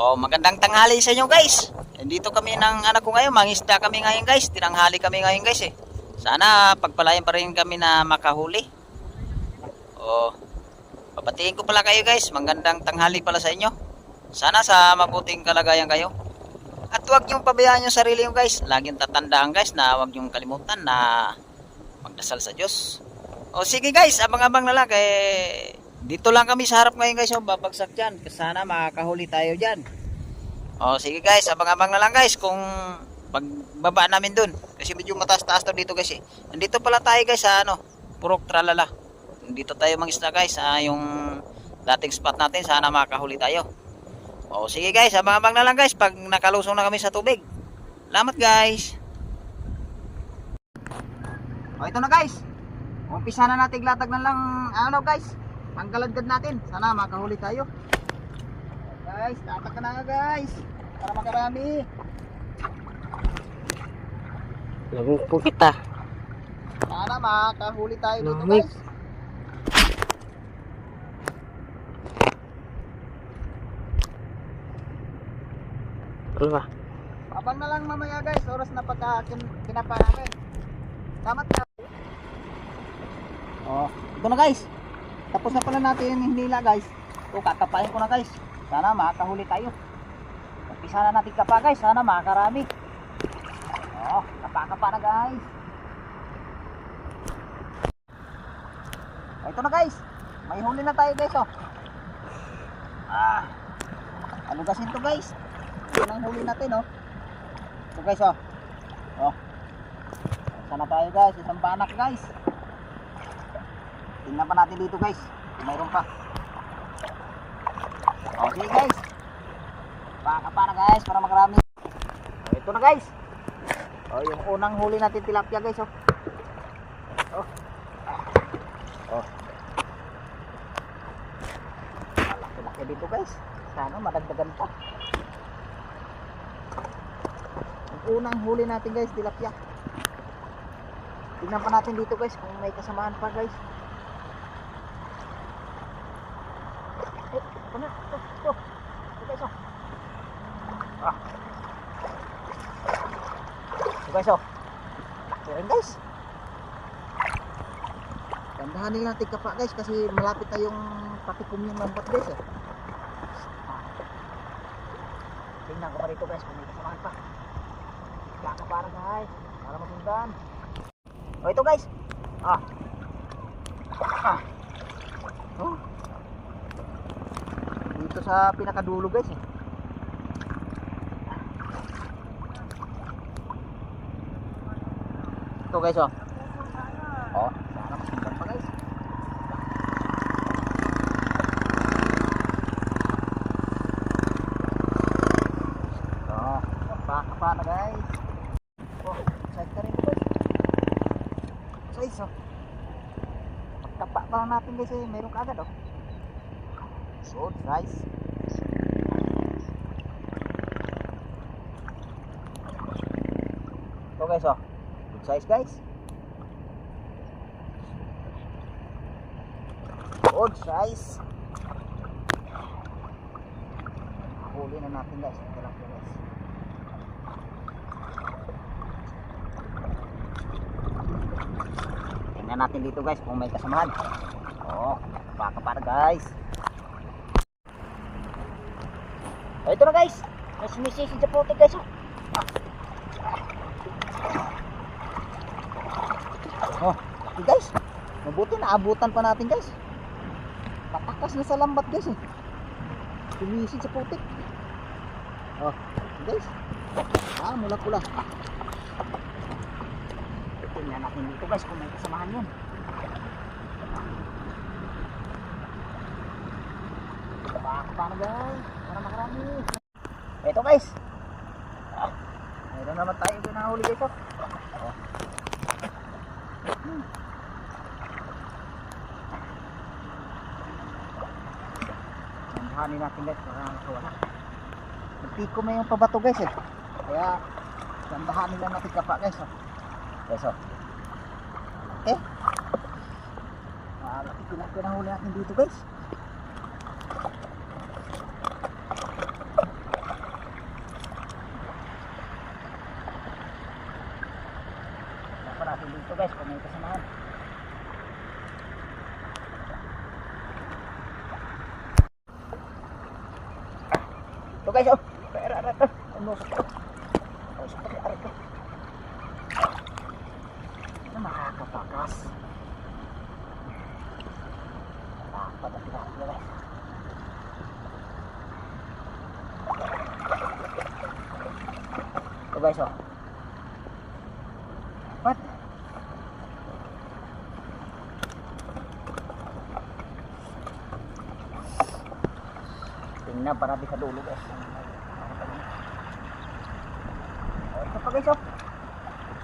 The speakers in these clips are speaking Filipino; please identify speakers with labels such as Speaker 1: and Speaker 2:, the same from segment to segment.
Speaker 1: Oh, magandang tanghali sa inyo guys. Nandito kami ng anak ko ngayon, mangisda kami ngayon guys. Tinanghali kami ngayon guys eh. Sana pagpalayan pa rin kami na makahuli. Oh, papatiin ko pala kayo guys. Magandang tanghali pala sa inyo. Sana sa mabuting kalagayan kayo. At huwag niyong pabayaan yung sarili nyo guys. Laging tatandaan guys na huwag niyong kalimutan na magdasal sa Diyos. O sige guys, abang-abang na lang. Dito lang kami sa harap ngayon guys. Babagsak dyan. Sana makakahuli tayo dyan. O sige guys, abang-abang na lang guys kung pagbaba namin dun. Kasi medyo mataas-taas to dito guys eh. Nandito pala tayo guys sa Purok Tralala. Dito tayo mangisda guys sa yung dating spot natin. Sana makakahuli tayo. O sige guys, abang-abang na lang guys pag nakalusong na kami sa tubig. Salamat guys. O ito na guys. Umpisa na natin latag na lang guys. Ang galadgad natin. Sana makahuli tayo. Guys, latag ka na nga guys. Para makarami.
Speaker 2: Lagong po kita.
Speaker 1: Sana makahuli tayo dito guys.
Speaker 2: Dalawa.
Speaker 1: Abang na lang mamaya guys, oras na pagka kinapa namin. Salamat na. Oh, ito na guys. Tapos na pala natin yung hinila guys. So kakapain ko na guys. Sana makakahuli tayo. Umpisa na natin kapa guys, sana makakarami. Oh, kapa-kapa na guys. Oh, ito na guys. May huli na tayo guys oh. Alugasin to guys. Yan ang huli natin oh. So guys oh. Oh. Sana tayo guys, isang banak guys. Tingnan pa natin dito guys. Mayroon pa. Oh, sige guys. Baka pa na guys para makarami. Oh, ito na guys. Oh, yung unang huli natin tilapia guys oh. Oh. Oh. Malaki-laki dito guys. Sana madagdagan pa. Unang huli natin guys, tilapia. Tingnan pa natin dito guys kung may kasamaan pa guys. Ito na, ito guys oh. Ito guys oh. Ito rin guys. Gandahanin natin kapa guys kasi malapit na yung patikum yung lambat guys eh. Tingnan ko pa dito guys kung may kasamaan pa. Baka para guys, para masundan. Oh ito guys. Oh. Dito sa pinakadulo guys eh. Ito guys oh. Oh, sana masundan pa guys. Oh, baka na guys. Size ka rin guys. Size oh. Pagtapa pa lang natin guys eh. Meron ka agad oh. Good size. Ito guys oh. Good size guys. Good size. Huli na natin guys. Ito lang guys. Tingnan natin dito guys kung may kasamahan. Oh, baka para guys. Oh, ito na guys. May sumisisi sa putik guys oh. Oh, ito guys. Mabuti naabutan pa natin guys. Patakas na sa lambat guys eh. Sumisid sa putik. Oh, ito guys. Mula-pula. Tingnan natin dito guys kung may kasamahan yun. Baka pa na guys. Para makarami. Ito guys. Mayroon naman tayo pinahuli guys oh. Nandahanin natin guys para makawala. Nagtiko may yung pabato guys eh. Kaya nandahanin lang natin kapa guys oh. Guys oh. Malaki pinahuli natin dito guys. Tingnan pa natin dito guys kung may kasamahan. Ito guys, oh. Pera, ito. Ang nusok ito. Oh, sa pati, ito. Ano makakapakas? Dapat ang pinakasya guys. Ito guys, oh. What? Tingnan pa natin sa dulo guys. Oh, ito pa guys, oh.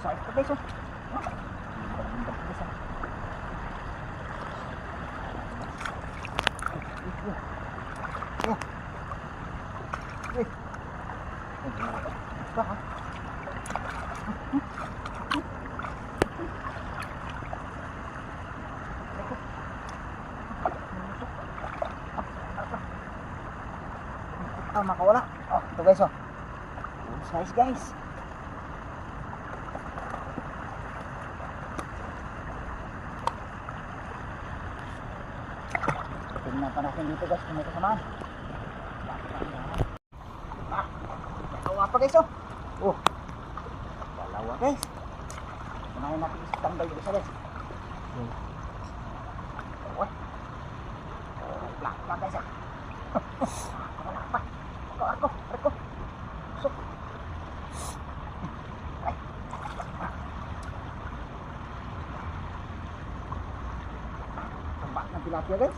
Speaker 1: Size pa guys, oh. Ganda pa guys, oh. Makawala. Oh, ito guys, oh. Good size guys. Tingnan pa natin dito guys kung may kasamaan. Dalawa pa guys, oh. Oh. Dalawa guys. Unahin natin isang tanggal yung isa guys. Oh. Black pa guys, oh. Wala pa. Ako. Sok. Ay. Tambak ng tilapia guys.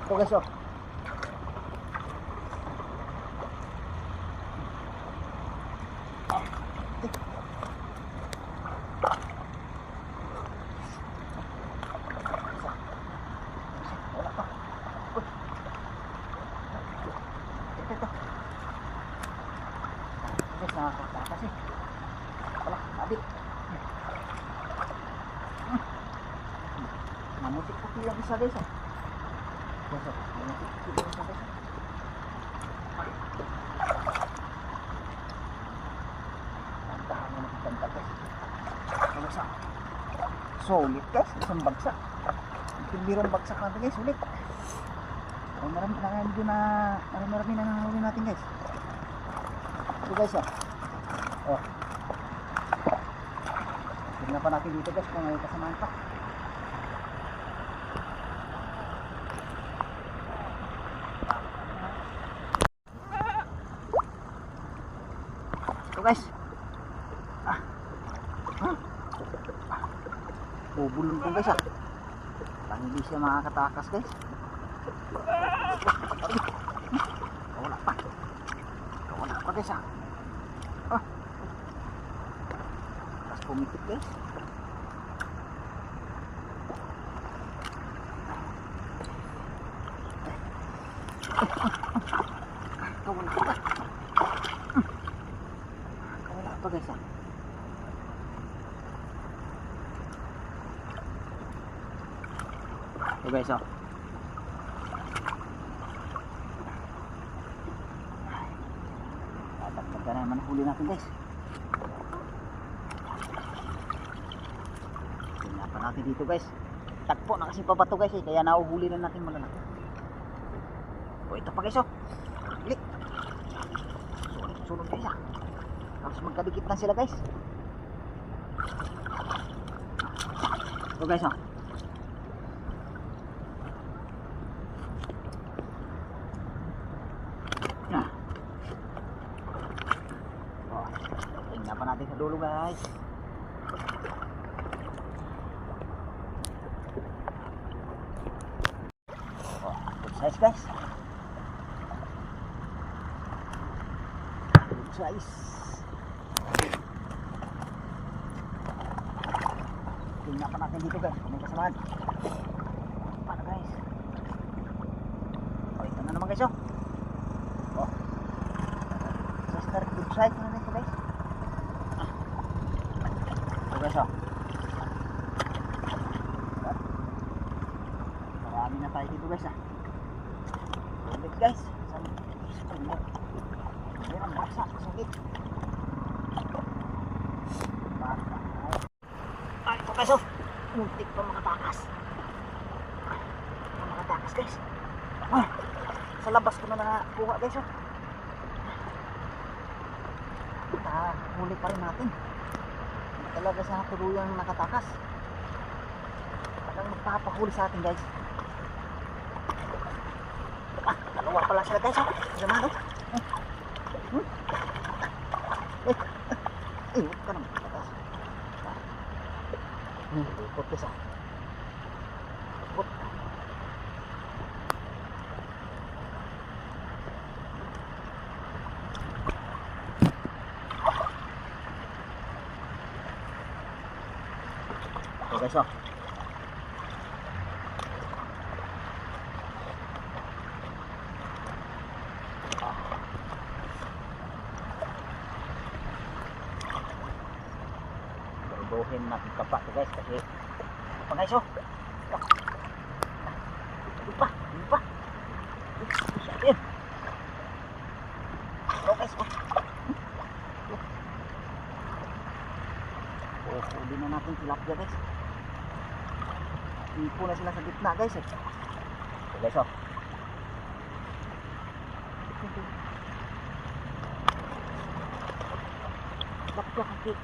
Speaker 1: Ito guys, oh. Nakakatakas eh. Wala, sabit. Mamutik pa lang isa guys, oh. Mamutik pa lang isa guys. Tantahan mo nakikanta guys. Bagsak. Solid guys, isang bagsak. Birong bagsak natin guys, sulit. Marami na nanghuli natin guys. Ito guys, oh. Oh. Tignan pa natin dito guys kung may kasamaan pa. Ito guys. Bubulong ko guys, ah. Parang hindi siya makakatakas guys. Wala pa guys, ah. Tapos pumitik guys. Wala pa guys, ah. Ito guys, oh. Tatagtag na naman huli natin guys. Tingnan pa natin dito guys. Tagpo na kasi pabato guys, eh. Kaya nauhuli na natin malalaki. O ito pa guys, oh. Klik. Sunod guys, ah. Tapos magkadikit na sila guys. Ito guys, oh. Tingnan pa natin sa dulo guys. Oh, good size guys. Good size. Tingnan pa natin dito guys kung may kasamaan. Paano guys? Oh, ito na naman guys, oh. Oh. Good size na nito guys. Ito guys, oh. Marami na tayo dito guys, ah. Ulit guys. Yan ang baksa. Sakit. guys, oh. Muntik pa makatakas. Makatakas guys. Ah, sa labas ko na nakuha guys, oh. Huli pa rin natin. Hindi talaga sa tuluyang nakatakas. Talagang magpapahuli sa atin guys. Ah, dalawa pala sila guys, oh. Sama, oh. Huwag ka naman patakas. Ikot guys, ah. Ikot. Okay guys, oh. Buhin natin kapa to guys kasi apa guys, oh. Lupa. Yan. Oh guys, oh. Huli na natin tilapia guys. Ipo na sila sa gitna guys, eh. Okay guys, oh. Tilapia kaki.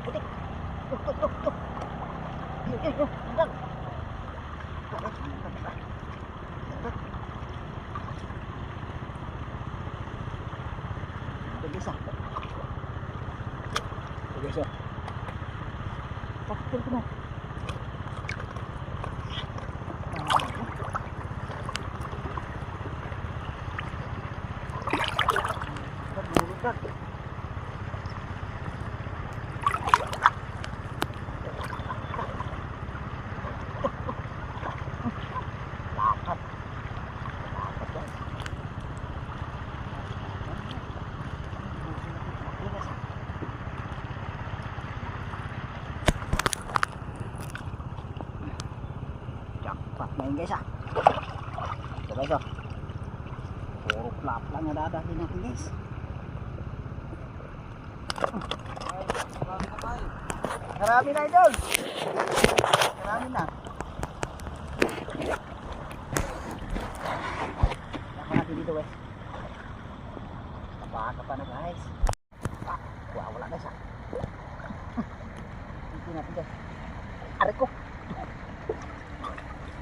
Speaker 1: Putik. Tuh. Yuk. Bentar. Bisa. Bisa. Takut kena. Main guys, ah. Ito guys, oh. Puro flap lang na dadahin natin guys. Marami na idol. Marami na. Naka natin dito guys. Napaka pa na guys. Wala guys, ah. Hindi natin guys. Aray ko.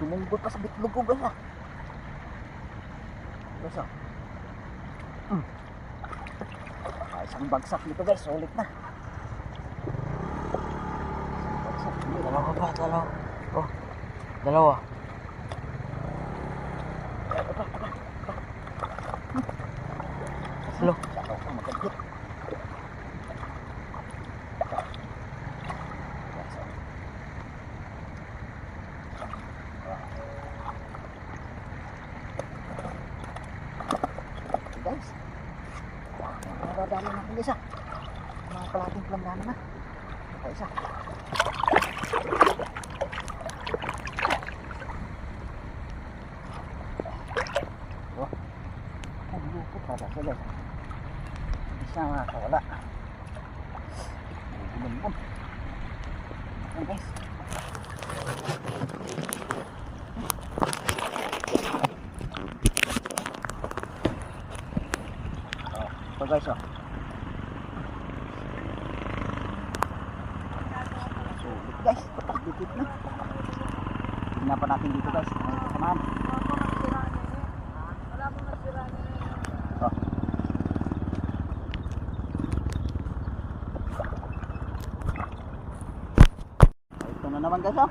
Speaker 1: Tumunggot pa sa bitlog ko guys, ah. Guys, oh. Isang bagsak nito guys, solid na. Bagsak nito.
Speaker 2: Dalawa. Oh, dalawa. Hello.
Speaker 1: Magkagit. Guys, nadadali natin guys, ah. Mga kalating planggana na. Ito isa. Oh, ang lupot pa siya guys. Isa makakawala. Bumbumbum. Ayan guys. Ito guys, oh. Sulit guys, dikit na. Tingnan pa natin dito guys, may kasamahan. Oh. Ito na naman guys, oh.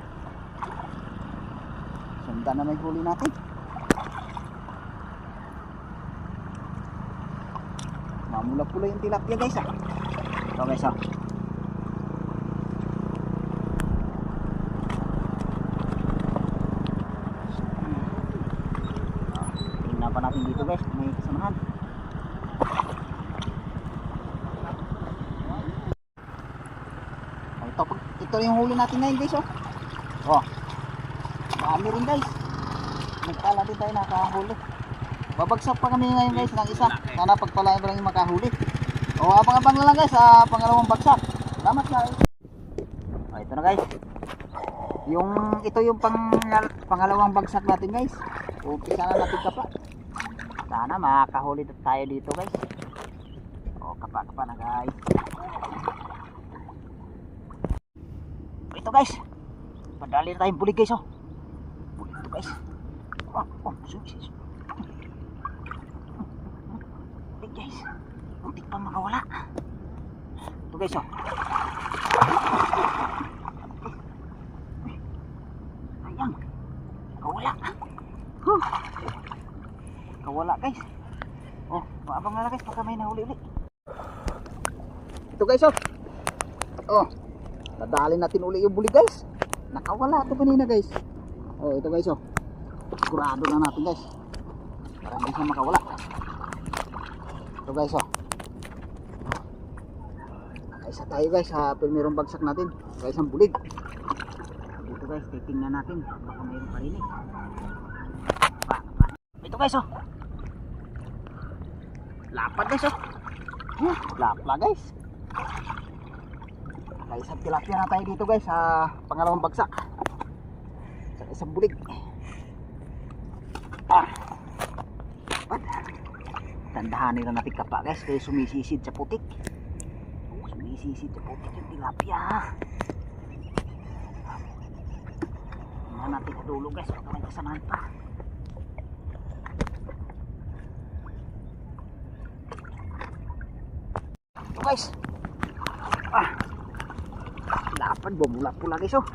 Speaker 1: Sundan na may huli natin. Mamula-pula yung tilapia guys, ah. Ito guys, ah. Tingnan pa natin dito guys, may kasamahan. Ito yung huli natin ngayon guys, oh. Oh. Dami rin guys. Nagpala din tayo nakahuli. Babagsak pa kami ngayon guys ng isa. Sana pagpalain pa lang yung makahuli. O abang-abang na lang guys sa pangalawang bagsak. Salamat guys. O ito na guys. Ito yung pangalawang bagsak natin guys. Umpisa na natin kapa. Sana makahuli tayo dito guys. O kapa na guys. O ito guys. Padali na tayong bulig guys oh. Bulig ito guys. Sumis. Bulig guys. Muntik pa makawala. Ito guys oh. Ayan. Kawala. Kawala guys. Oh, maabang na guys baka may nahuli ulit. Ito guys oh. Oh. Nadali natin uli yung bulig guys. Nakawala ito kanina guys. Oh, ito guys oh. Sigurado na natin guys. Para hindi siya makawala. Ito guys oh. Isa tayo guys sa primerong bagsak natin. Guys ang bulig. Dito guys, titingnan natin. Baka mayroon pa rin eh. Ito guys oh. Lapad guys oh. Lapla guys. May isang tilapia na tayo dito guys sa pangalawang bagsak. Sa isang bulig. Tandahan nila natin kapa guys. Kaya sumisisid sa putik. Sumisisid sa putik yung tilapia. Tingnan natin sa dulo guys. Baka may kasamahan pa. Ito guys. Lapad bo, mula pula guys oh.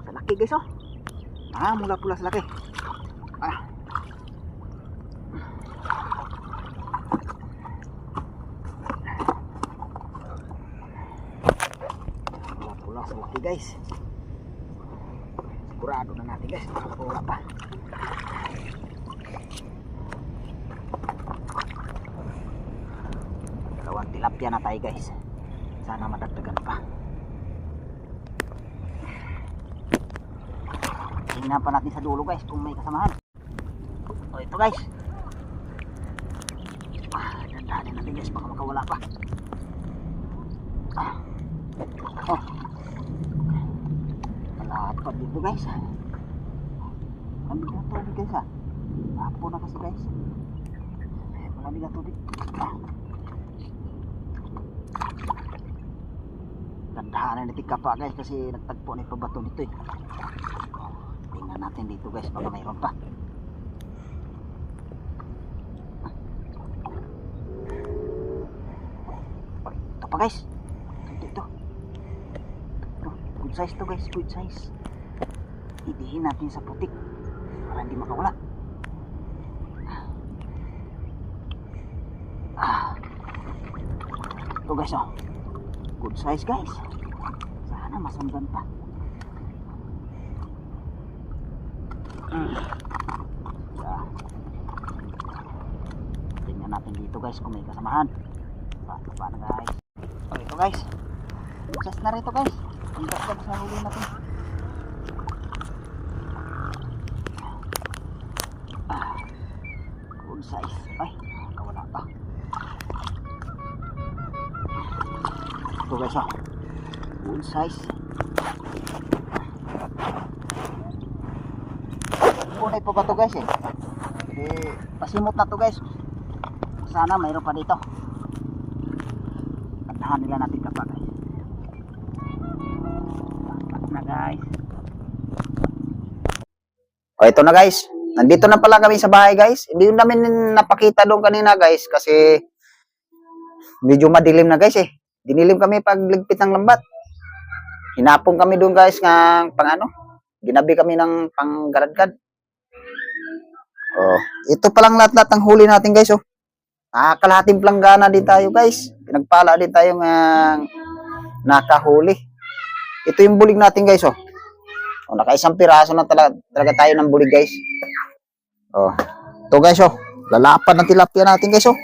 Speaker 1: Sa laki guys oh. Mula pula sa laki. Mula pula sa laki guys. Sigurado na natin guys. Wala pa. Dalawang tilapia na tayo guys. Sana madagdagan pa. Tingnan pa natin sa dulo guys kung may kasamahan. O ito guys. Dandanin natin guys baka makawala pa. Malapad dito guys. Malamig na tubig guys ha. Lapo na kasi guys. Malamig na tubig. Dandanin natin kapa guys kasi nagtagpo na ipabato nito eh. Tingnan natin dito guys baka mayroon pa. Ito pa guys. Ito. Good size to guys, good size. Idihin natin sa putik para hindi makawala. Ito guys oh. Good size guys. Sana masundan pa. Tingnan natin dito guys kung may kasamahan. Paano guys? O ito guys. Just na rito guys. Ang dagdag sa huli natin. Good size. Ay, nakawala pa. Ito guys oh. Good size. Punay po ba ito guys eh. Pasimot na to guys. Sana mayroon pa dito. Kantahan nila natin kapag guys. Na guys. O ito na guys. Nandito na pala kami sa bahay guys. Hindi namin napakita doon kanina guys. Kasi medyo madilim na guys eh. Dinilim kami pagligpit ng lambat. Hinapon kami doon guys ng ginabi kami ng panggaradgad. Oh, ito pa lang lahat-lahat ng huli natin guys oh. Kalahating planggana din tayo guys. Pinagpala din tayong nakahuli. Ito yung bulig natin guys oh. Oh, nakaisang piraso na talaga tayo ng bulig guys. Oh. Ito guys oh. Lalapad ng tilapia natin guys oh.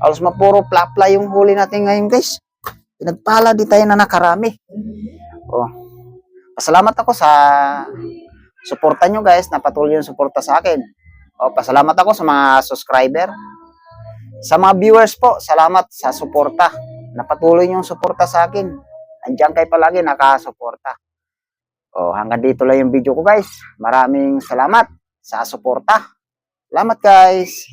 Speaker 1: Alos mapuro plapla yung huli natin ngayon guys. Pinagpala din tayo na nakarami. Oh. Pasalamat ako sa suporta nyo guys, na patuloy yung suporta sa akin.
Speaker 3: O, pasalamat ako sa mga subscriber. Sa mga viewers po, salamat sa suporta. Napatuloy niyong suporta sa akin. Andiyan kayo palagi nakasuporta. O, hanggang dito lang yung video ko guys. Maraming salamat sa suporta. Salamat guys.